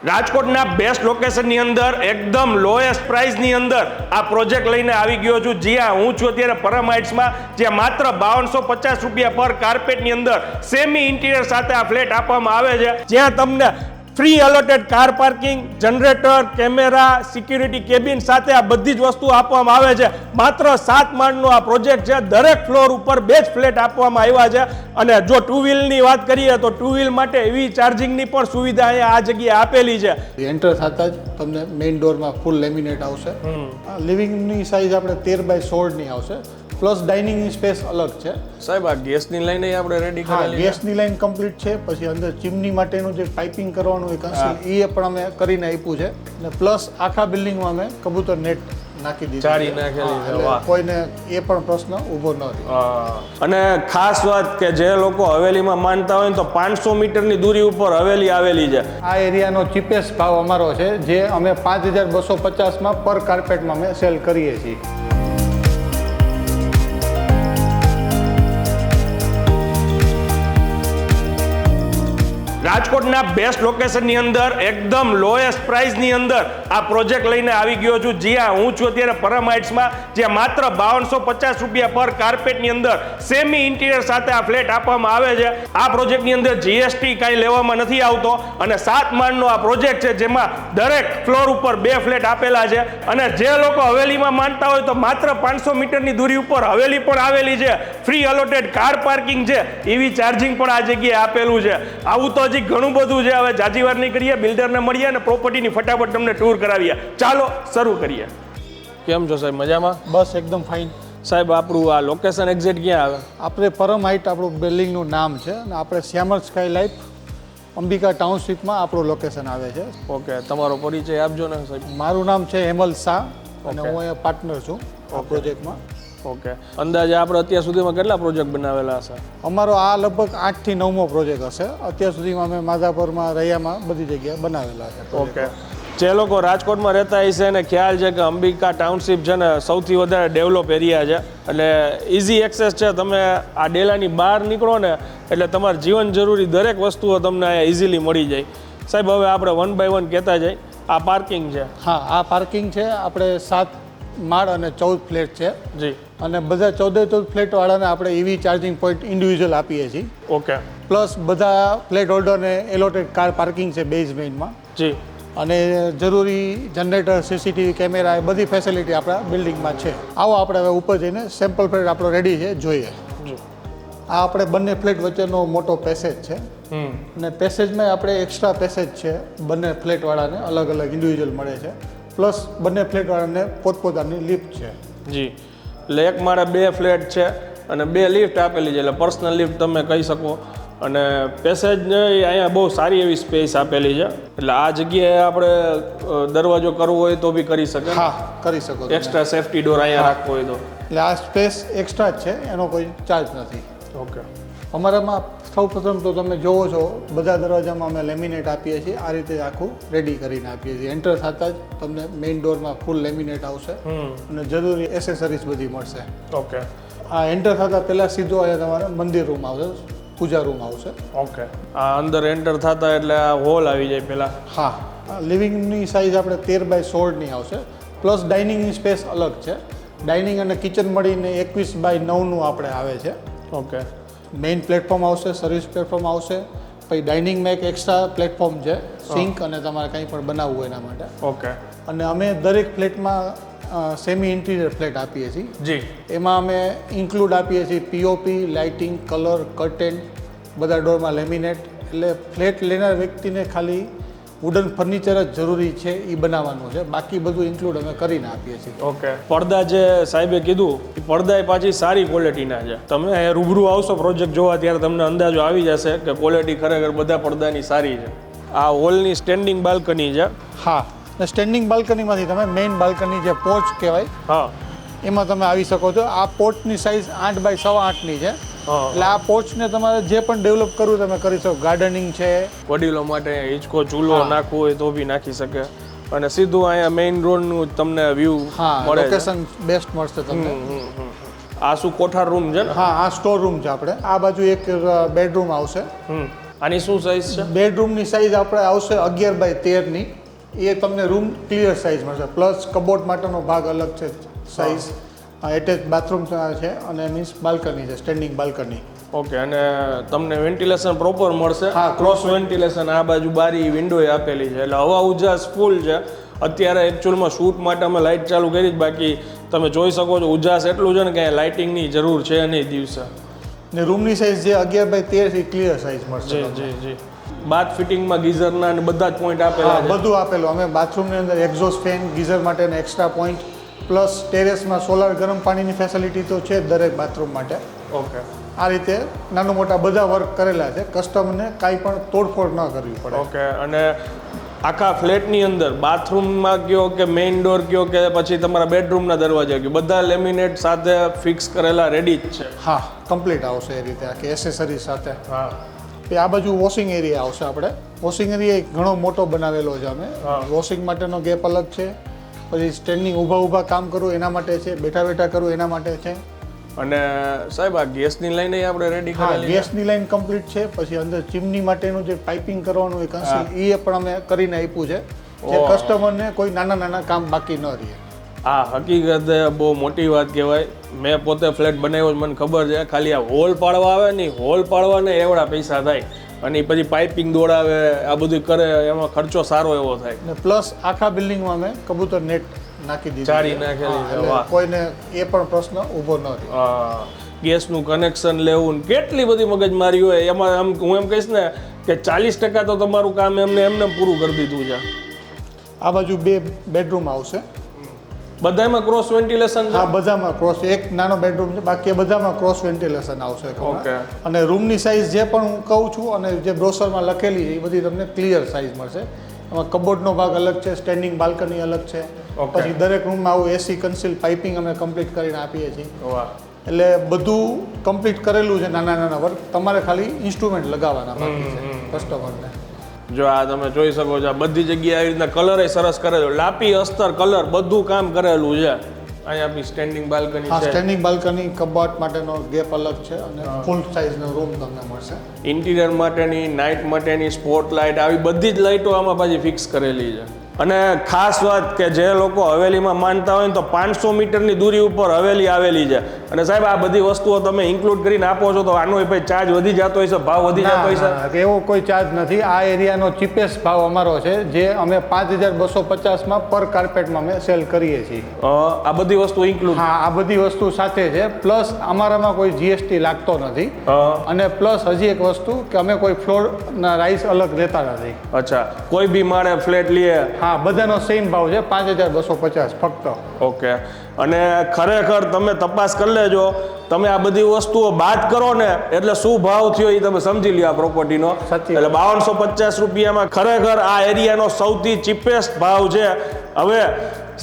રાજકોટના બેસ્ટ લોકેશનની અંદર એકદમ લોએસ્ટ પ્રાઇસની અંદર આ પ્રોજેક્ટ લઈને આવી ગયો છું. જ્યાં હું છું અત્યારે પરમ હાઇટ્સમાં, જ્યાં માત્ર 5250 રૂપિયા પર કાર્પેટની અંદર સેમી ઇન્ટિરિયર સાથે આ ફ્લેટ આપવામાં આવે છે. જ્યાં તમને free allotted car parking, generator, camera, security cabin સાથે આ બધી જ વસ્તુ આપવામાં આવે છે. માત્ર 7 માળનો આ પ્રોજેક્ટ છે. દરેક ફ્લોર ઉપર 2 જ ફ્લેટ આપવામાં આવ્યા છે. અને જો ટુ વ્હીલની વાત કરીએ તો ટુ વ્હીલ માટે એવી ચાર્જિંગની પણ સુવિધા અહીંયા આ જગ્યાએ આપેલી છે. એન્ટર થતા જ તમને મેઇન ડોરમાં ફૂલ લેમિનેટ આવશે. લિવિંગની સાઇઝ આપણે 13x16 આવશે. પ્લસ ડાઇનિંગની સ્પેસ અલગ છે. સાહેબ આ ગેસની લાઈન આપણે રેડી કરેલી છે. ગેસની લાઈન કમ્પ્લીટ છે. પછી અંદર ચીમની માટેનું જે પાઇપિંગ કરવાનું એ પણ અમે કરીને આપ્યું છે. અને પ્લસ આખા બિલ્ડિંગમાં અમે કબૂતર નેટ નાખી દીધી, ચાળી નાખેલી છે. વાહ, કોઈને એ પણ પ્રશ્ન ઊભો ન થયો. અને ખાસ વાત કે જે લોકો હવેલીમાં માનતા હોય તો 500 મીટરની દૂરી ઉપર હવેલી આવેલી છે. આ એરિયાનો ચીપેસ્ટ ભાવ અમારો છે, જે અમે 5250માં પર કાર્પેટમાં અમે સેલ કરીએ છીએ. રાજકોટના બેસ્ટ લોકેશનની અંદર એકદમ લોએસ્ટ પ્રાઇસની અંદર આ પ્રોજેક્ટ લઈને આવી ગયો છું. જ્યાં હું છું અત્યારે પરમ હાઇટ્સમાં, જ્યાં માત્ર 5250 રૂપિયા પર કાર્પેટની અંદર સેમી ઇન્ટિરિયર સાથે આ ફ્લેટ આપવામાં આવે છે. આ પ્રોજેક્ટની અંદર જીએસટી કાંઈ લેવામાં નથી આવતો. અને 7 માળનો આ પ્રોજેક્ટ છે, જેમાં દરેક ફ્લોર ઉપર 2 ફ્લેટ આપેલા છે. અને જે લોકો હવેલીમાં માનતા હોય તો માત્ર 500 મીટરની દૂરી ઉપર હવેલી પણ આવેલી છે. ફ્રી અલોટેડ કાર પાર્કિંગ છે, EV ચાર્જિંગ પણ આ જગ્યાએ આપેલું છે. આવું તો હજી ઘણું બધું છે. હવે જાજી વાર નહીં કરીએ, બિલ્ડરને મળીએ અને પ્રોપર્ટીની ફટાફટ તમને ટૂર કરાવીએ. ચાલો શરૂ કરીએ. કેમ છો સાહેબ, મજામાં? બસ એકદમ ફાઇન. સાહેબ આપણું આ લોકેશન એક્ઝેક્ટ ક્યાં આવે? આપણે પરમ હાઇટ આપણું બિલ્ડિંગનું નામ છે. અને આપણે શ્યામલ સ્કાય લાઇફ અંબિકા ટાઉનશીપમાં આપણું લોકેશન આવે છે. ઓકે, તમારો પરિચય આપજો ને સાહેબ. મારું નામ છે હેમલ શાહ અને હું અહીંયા પાર્ટનર છું આ પ્રોજેક્ટમાં. ઓકે, અંદાજે આપણે અત્યાર સુધીમાં કેટલા પ્રોજેક્ટ બનાવેલા હશે? અમારો આ લગભગ 8 થી 9મો પ્રોજેક્ટ હશે. અત્યાર સુધીમાં અમે માધાપરમાં, રૈયામાં બધી જગ્યાએ બનાવેલા છે. ઓકે, જે લોકો રાજકોટમાં રહેતા હશે એને ખ્યાલ છે કે અંબિકા ટાઉનશીપ છે ને સૌથી વધારે ડેવલપ એરિયા છે. એટલે ઇઝી એક્સેસ છે. તમે આ ડેલાની બહાર નીકળો ને એટલે તમારે જીવન જરૂરી દરેક વસ્તુઓ તમને અહીંયા ઇઝીલી મળી જાય. સાહેબ હવે આપણે 1 બાય 1 કહેતા જઈએ. આ પાર્કિંગ છે. હા, આ પાર્કિંગ છે. આપણે 7 માળ અને 14 ફ્લેટ છે. જી. અને બધા 14 ફ્લેટવાળાને આપણે EV ચાર્જિંગ પોઈન્ટ ઇન્ડિવિજ્યુઅલ આપીએ છીએ. ઓકે. પ્લસ બધા ફ્લેટ હોલ્ડરને એલોટેડ કાર પાર્કિંગ છે બેઝમેન્ટમાં. જી. અને જરૂરી જનરેટર, CCTV કેમેરા, એ બધી ફેસિલિટી આપણા બિલ્ડિંગમાં છે. આવો આપણે હવે ઉપર જઈને સેમ્પલ ફ્લેટ આપણો રેડી છે, જોઈએ. આ આપણે બંને ફ્લેટ વચ્ચેનો મોટો પેસેજ છે. અને પેસેજમાં આપણે એક્સ્ટ્રા પેસેજ છે. બંને ફ્લેટવાળાને અલગ અલગ ઇન્ડિવિજ્યુઅલ મળે છે. પ્લસ બંને ફ્લેટવાળાને પોતપોતાની લિફ્ટ છે. જી. એટલે એક માળે 2 ફ્લેટ છે અને 2 લિફ્ટ આપેલી છે. એટલે પર્સનલ લિફ્ટ તમે કહી શકો. અને પેસેજ અહીંયા બહુ સારી એવી સ્પેસ આપેલી છે. એટલે આ જગ્યાએ આપણે દરવાજો કરવો હોય તો બી કરી શકે. હા, કરી શકો. એક્સ્ટ્રા સેફટી ડોર અહીંયા રાખવો હોય તો. એટલે આ સ્પેસ એક્સ્ટ્રા જ છે, એનો કોઈ ચાર્જ નથી. ઓકે. અમારામાં સૌપ્રથમ તો તમે જોવો છો બધા દરવાજામાં અમે લેમિનેટ આપીએ છીએ. આ રીતે આખું રેડી કરીને આપીએ છીએ. એન્ટર થતાં જ તમને મેઇન ડોરમાં ફૂલ લેમિનેટ આવશે અને જરૂરી એસેસરીઝ બધી મળશે. ઓકે. આ એન્ટર થતાં પહેલાં સીધો અહીંયા તમારે મંદિર રૂમ આવશે, પૂજા રૂમ આવશે. ઓકે. આ અંદર એન્ટર થતા એટલે આ હોલ આવી જાય પહેલાં. હા, લિવિંગની સાઇઝ આપણે 13x16 આવશે. પ્લસ ડાઇનિંગની સ્પેસ અલગ છે. ડાઇનિંગ અને કિચન મળીને 21x9 આપણે આવે છે. ઓકે. મેઇન પ્લેટફોર્મ આવશે, સર્વિસ પ્લેટફોર્મ આવશે. પછી ડાઇનિંગમાં એક એક્સ્ટ્રા પ્લેટફોર્મ છે, સિંક અને તમારે કંઈ પણ બનાવવું હોય એના માટે. ઓકે. અને અમે દરેક ફ્લેટમાં સેમી ઇન્ટિરિયર ફ્લેટ આપીએ છીએ. જી. એમાં અમે ઇન્ક્લુડ આપીએ છીએ POP, લાઇટિંગ, કલર, કર્ટેન, બધા ડોરમાં લેમિનેટ. એટલે ફ્લેટ લેનાર વ્યક્તિને ખાલી વુડન ફર્નિચર જ જરૂરી છે એ બનાવવાનું છે. બાકી બધું ઇન્ક્લુડ અમે કરીને આપીએ છીએ. ઓકે. પડદા જે સાહેબે કીધું એ પડદા પાછી સારી ક્વોલિટીના છે. તમે રૂબરૂ આવશો પ્રોજેક્ટ જોવા ત્યારે તમને અંદાજો આવી જશે કે ક્વોલિટી ખરેખર બધા પડદાની સારી છે. આ હોલની સ્ટેન્ડિંગ બાલ્કની છે. હા, સ્ટેન્ડિંગ બાલ્કનીમાંથી તમે મેઇન બાલ્કની જે પોર્ચ કહેવાય, હા, એમાં તમે આવી શકો છો. આ પોર્ચની સાઇઝ 8x8.5 છે. એટલે આ પોર્ચને તમારે જે પણ ડેવલપ કરવું તમે કરી શકો. ગાર્ડનિંગ છે, વડીલો માટે હિંચકો ચૂલો નાખવો હોય તો બી નાખી શકે. અને સીધું અહીંયા મેઇન રોડનું તમને વ્યૂ મળે. લોકેશન બેસ્ટ મળશે તમને. આ શું કોઠાર રૂમ છે ને? હા, આ સ્ટોર રૂમ છે. આપણે આ બાજુ એક બેડરૂમ આવશે. આની શું સાઇઝ છે? બેડરૂમની સાઇઝ આપણે આવશે 11x13ની. એ તમને રૂમ ક્લિયર સાઇઝ મળશે, પ્લસ કબોર્ડ માટેનો ભાગ અલગ છે સાઇઝ. એટેચ બાથરૂમ છે અને મીન્સ બાલ્કની છે, સ્ટેન્ડિંગ બાલ્કની. ઓકે, અને તમને વેન્ટિલેશન પ્રોપર મળશે? હા, ક્રોસ વેન્ટિલેશન. આ બાજુ બારી વિન્ડો આપેલી છે, એટલે હવા ઉજાસ ફૂલ છે. અત્યારે એકચ્યુઅલમાં શૂટ માટે અમે લાઇટ ચાલુ કરી, બાકી તમે જોઈ શકો છો ઉજાસ એટલું છે ને કે લાઇટિંગની જરૂર છે નહીં દિવસે. ને રૂમની સાઇઝ જે 11x13 ક્લિયર સાઇઝ મળશે. જી જી જી. બાથ ફિટિંગમાં ગીઝરના અને બધા જ પોઈન્ટ આપેલા છે. બધું આપેલું. અમે બાથરૂમની અંદર એક્ઝોસ્ટ ફેન, ગીઝર માટેના એક્સ્ટ્રા પોઈન્ટ, પ્લસ ટેરેસમાં સોલાર ગરમ પાણીની ફેસિલિટી તો છે દરેક બાથરૂમ માટે. ઓકે, આ રીતે નાનું મોટા બધા વર્ક કરેલા છે, કસ્ટમરને કાંઈ પણ તોડફોડ ન કરવી પડે. ઓકે. અને આખા ફ્લેટની અંદર બાથરૂમમાં કયો કે મેઇન ડોર કયો કે પછી તમારા બેડરૂમના દરવાજા કયો, બધા લેમિનેટ સાથે ફિક્સ કરેલા રેડી જ છે? હા, કમ્પ્લીટ આવશે એ રીતે આખી એસેસરી સાથે. હા. આ બાજુ વોશિંગ એરિયા આવશે. આપણે વોશિંગ એરિયા ઘણો મોટો બનાવેલો છે અમે. વોશિંગ માટેનો ગેપ અલગ છે, પછી સ્ટેન્ડિંગ ઊભા કામ કરવું એના માટે છે, બેઠા કરવું એના માટે છે. અને સાહેબ આ ગેસની લાઈન આપણે રેડી કરેલી છે? ગેસની લાઈન કમ્પ્લીટ છે. પછી અંદર ચીમની માટેનું જે પાઇપિંગ કરવાનું એ કન્સીલ એ પણ અમે કરીને આપ્યું છે, જે કસ્ટમરને કોઈ નાના કામ બાકી ન રહે. આ હકીકતે બહુ મોટી વાત કહેવાય. મેં પોતે ફ્લેટ બનાવ્યો, મને ખબર છે. ખાલી આ હોલ પાડવા આવે ને, હોલ પાડવાને એવડા પૈસા થાય, અને પછી પાઇપિંગ દોડાવે, આ બધું કરે, એમાં ખર્ચો સારો એવો થાય. ને પ્લસ આખા બિલ્ડિંગમાં અમે કબૂતર નેટ નાખી દીધી, ચારી નાખેલી છે. વાહ. કોઈને એ પણ પ્રશ્ન ઊભો ન રહે. ગેસનું કનેક્શન લેવું ને કેટલી બધી મગજમારી હોય એમાં. આમ હું એમ કહીશ ને કે 40% તો તમારું કામ એમને પૂરું કરી દીધું છે. આ બાજુ 2 બેડરૂમ આવશે. બધામાં ક્રોસ વેન્ટિલેશન? હા, બધામાં ક્રોસ. એક નાનો બેડરૂમ છે, બાકી બધામાં ક્રોસ વેન્ટિલેશન આવશે. ઓકે. અને રૂમની સાઇઝ જે પણ હું કહું છું અને જે બ્રોશરમાં લખેલી છે એ બધી તમને ક્લિયર સાઇઝ મળશે. એમાં કબોર્ડનો ભાગ અલગ છે, સ્ટેન્ડિંગ બાલ્કની અલગ છે. પછી દરેક રૂમમાં આવું એસી કન્સીલ પાઇપિંગ અમે કમ્પ્લીટ કરીને આપીએ છીએ. વાહ. એટલે બધું કમ્પ્લીટ કરેલું છે, નાના વર્ક. તમારે ખાલી ઇન્સ્ટ્રુમેન્ટ લગાવવાના બાકી છે કસ્ટમરને. જો આ તમે જોઈ શકો છો, આ બધી જગ્યાએ આવી રીતના કલર સરસ કરેલો, લાપી અસ્તર કલર બધું કામ કરેલું છે. અહીંયા આપણી સ્ટેન્ડિંગ બાલ્કની હા, છે. સ્ટેન્ડિંગ બાલ્કની, કબાટ માટેનો ગેપ અલગ છે અને ફૂલ સાઇઝનો રૂમ તમને મળશે. ઇન્ટિરિયર માટેની, નાઇટ માટેની સ્પોટ લાઇટ, આવી બધી જ લાઇટો આમાં પાછી ફિક્સ કરેલી છે. અને ખાસ વાત કે જે લોકો હવેલીમાં માનતા હોય ને તો 500 મીટરની દૂરી ઉપર હવેલી આવેલી છે. અને સાહેબ આ બધી વસ્તુઓ તમે ઇન્ક્લુડ કરીને આપો છો તો આનો ભાઈ ચાર્જ વધી જતો હશે, ભાવ વધી જતો હશે? એવો કોઈ ચાર્જ નથી. આ એરિયાનો ચીપેસ્ટ ભાવ અમારો છે, જે અમે 5250માં પર કાર્પેટમાં અમે સેલ કરીએ છીએ. આ બધી વસ્તુ ઇન્ક્લુડ? હા, આ બધી વસ્તુ સાથે છે. પ્લસ અમારામાં કોઈ જીએસટી લાગતો નથી. અને પ્લસ હજી એક વસ્તુ કે અમે કોઈ ફ્લોરના રાઇસ અલગ લેતા નથી. અચ્છા, કોઈ બી માણે ફ્લેટ લઈએ? હા, બધાનો સેમ ભાવ છે, 5250 ફક્ત. ઓકે. અને ખરેખર તમે તપાસ કરી લેજો. તમે આ બધી વસ્તુઓ બાદ કરો ને એટલે શું ભાવ થયો એ તમે સમજી લ્યો આ પ્રોપર્ટીનો. એટલે 5250 રૂપિયામાં ખરેખર આ એરિયાનો સૌથી ચીપેસ્ટ ભાવ છે. હવે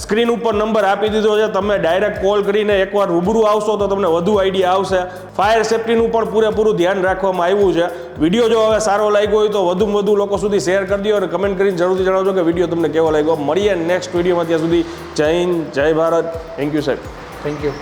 સ્ક્રીન ઉપર નંબર આપી દીધો છે, તમે ડાયરેક્ટ કોલ કરીને એકવાર રૂબરૂ આવશો તો તમને વધુ આઈડિયા આવશે. ફાયર સેફ્ટીનું પણ પૂરેપૂરું ધ્યાન રાખવામાં આવ્યું છે. વિડીયો જો હવે સારો લાગ્યો હોય તો વધુમાં વધુ લોકો સુધી શેર કરી દો અને કમેન્ટ કરીને જરૂરથી જણાવજો કે વિડીયો તમને કેવો લાગ્યો. મળીએ નેક્સ્ટ વિડીયોમાં. ત્યાં સુધી જય હિન્દ, જય ભારત. થેન્ક યુ સાહેબ. Thank you.